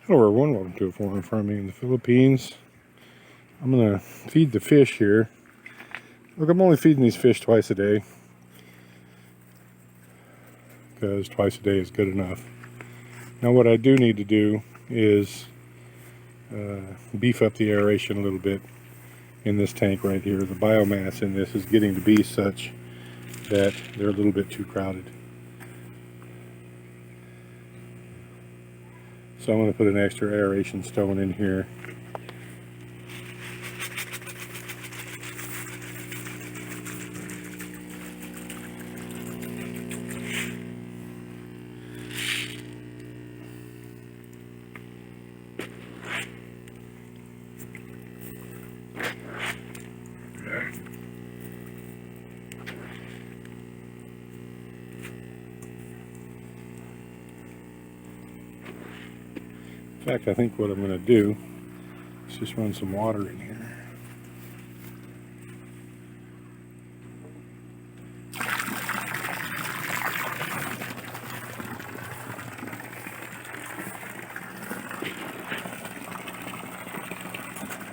Hello everyone, welcome to a forum farming in the Philippines. I'm going to feed the fish here. Look, I'm only feeding these fish twice a day because twice a day is good enough. Now what I do need to do is beef up the aeration a little bit in this tank right here. The biomass in this is getting to be such that they're a little bit too crowded. So I'm going to put an extra aeration stone in here. In fact, I think what I'm going to do is just run some water in here.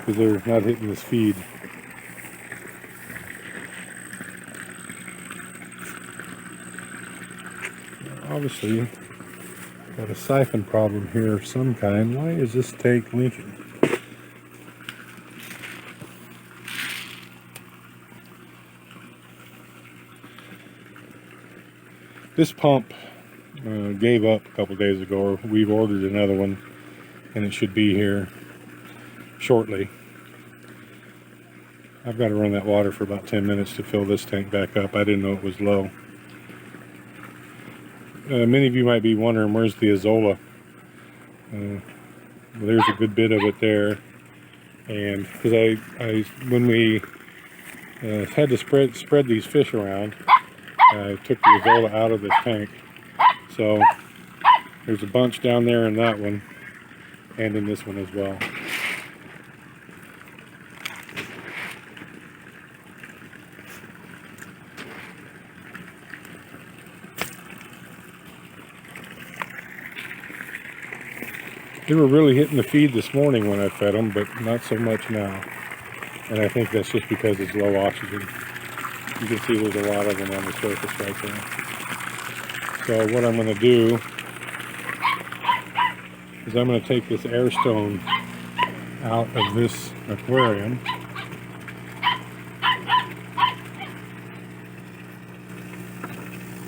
Because they're not hitting this feed. Obviously, got a siphon problem here of some kind. Why is this tank leaking? This pump gave up a couple days ago. We've ordered another one, and it should be here shortly. I've got to run that water for about 10 minutes to fill this tank back up. I didn't know it was low. Many of you might be wondering, where's the azolla? Well, there's a good bit of it there, and because when we had to spread these fish around, I took the azolla out of this tank. So there's a bunch down there in that one, and in this one as well. They were really hitting the feed this morning when I fed them, but not so much now. And I think that's just because it's low oxygen. You can see there's a lot of them on the surface right there. So what I'm going to do is I'm going to take this air stone out of this aquarium.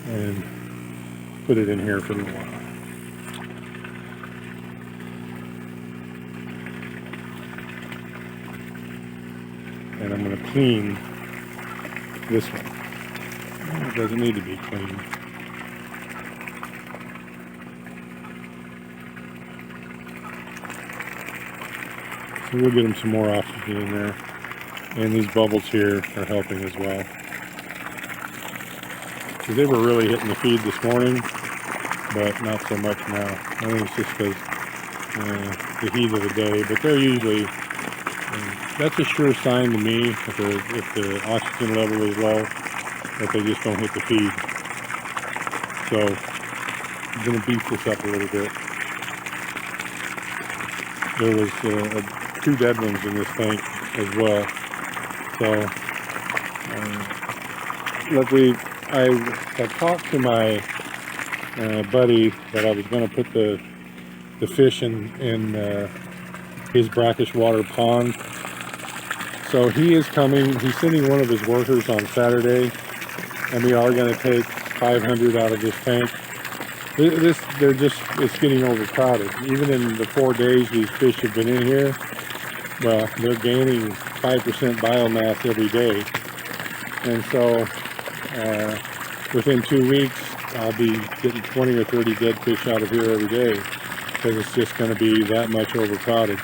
And put it in here for a little while. And I'm going to clean this one. Oh, it doesn't need to be cleaned. So we'll get them some more oxygen in there. And these bubbles here are helping as well. So they were really hitting the feed this morning, but not so much now. I think it's just because the heat of the day. But they're usually... that's a sure sign to me if the oxygen level is low, that they just don't hit the feed. So I'm going to beef this up a little bit. There was 2 dead ones in this tank as well. So luckily I had talked to my buddy that I was going to put the fish in his brackish water pond. So he is coming. He's sending one of his workers on Saturday, and we are going to take 500 out of this tank. It's getting overcrowded. Even in the 4 days these fish have been in here, well, they're gaining 5% biomass every day. And so within 2 weeks, I'll be getting 20 or 30 dead fish out of here every day, because it's just going to be that much overcrowded.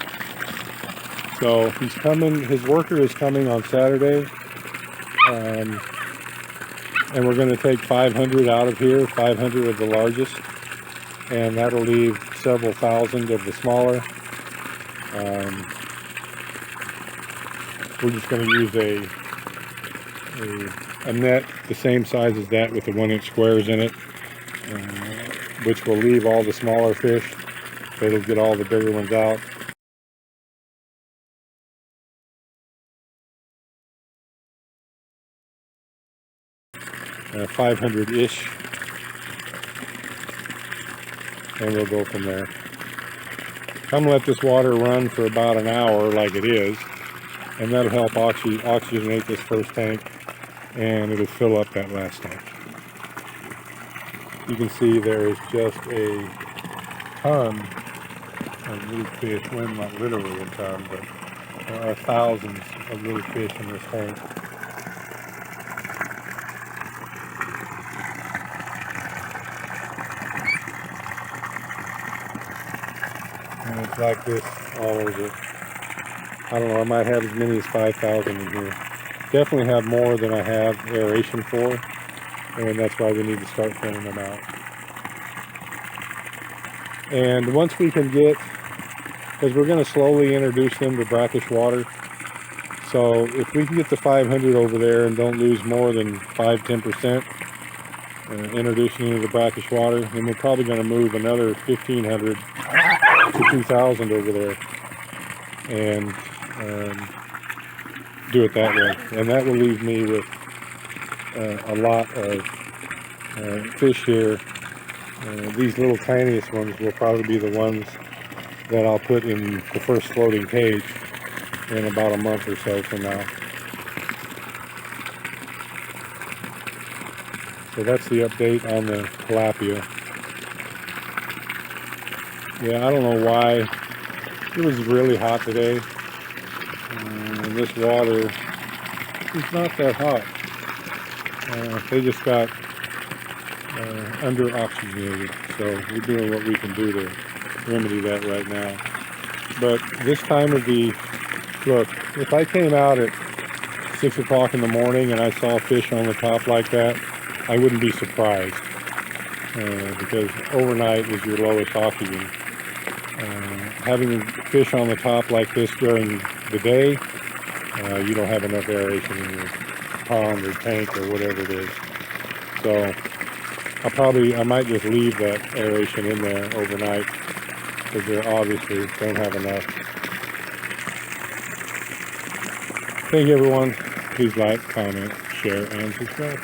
So he's coming, his worker is coming on Saturday, and we're going to take 500 out of here, 500 of the largest, and that'll leave several thousand of the smaller. We're just going to use a net the same size as that with the 1-inch squares in it, which will leave all the smaller fish. It'll get all the bigger ones out. 500-ish, and we'll go from there. I'm gonna let this water run for about an hour like it is, and that'll help oxygenate this first tank, and it'll fill up that last tank. You can see there is just a ton of little fish. Well, not literally a ton, but there are thousands of little fish in this tank. And it's like this all over. I don't know, I might have as many as 5,000 in here. Definitely have more than I have aeration for, and that's why we need to start thinning them out. And once we can get, because we're going to slowly introduce them to brackish water, so if we can get the 500 over there and don't lose more than 5-10% introducing into the brackish water, then we're probably going to move another 1,500 to 2,000 over there and do it that way. And that will leave me with a lot of fish here. These little tiniest ones will probably be the ones that I'll put in the first floating cage in about a month or so from now. So that's the update on the tilapia. Yeah, I don't know why. It was really hot today. And this water is not that hot. They just got under oxygenated. So we're doing what we can do to remedy that right now. But this time of the, look, if I came out at 6 o'clock in the morning and I saw fish on the top like that, I wouldn't be surprised, because overnight is your lowest oxygen. Having fish on the top like this during the day, you don't have enough aeration in your pond or tank or whatever it is. So I might just leave that aeration in there overnight, because they obviously don't have enough. Thank you, everyone. Please like, comment, share, and subscribe.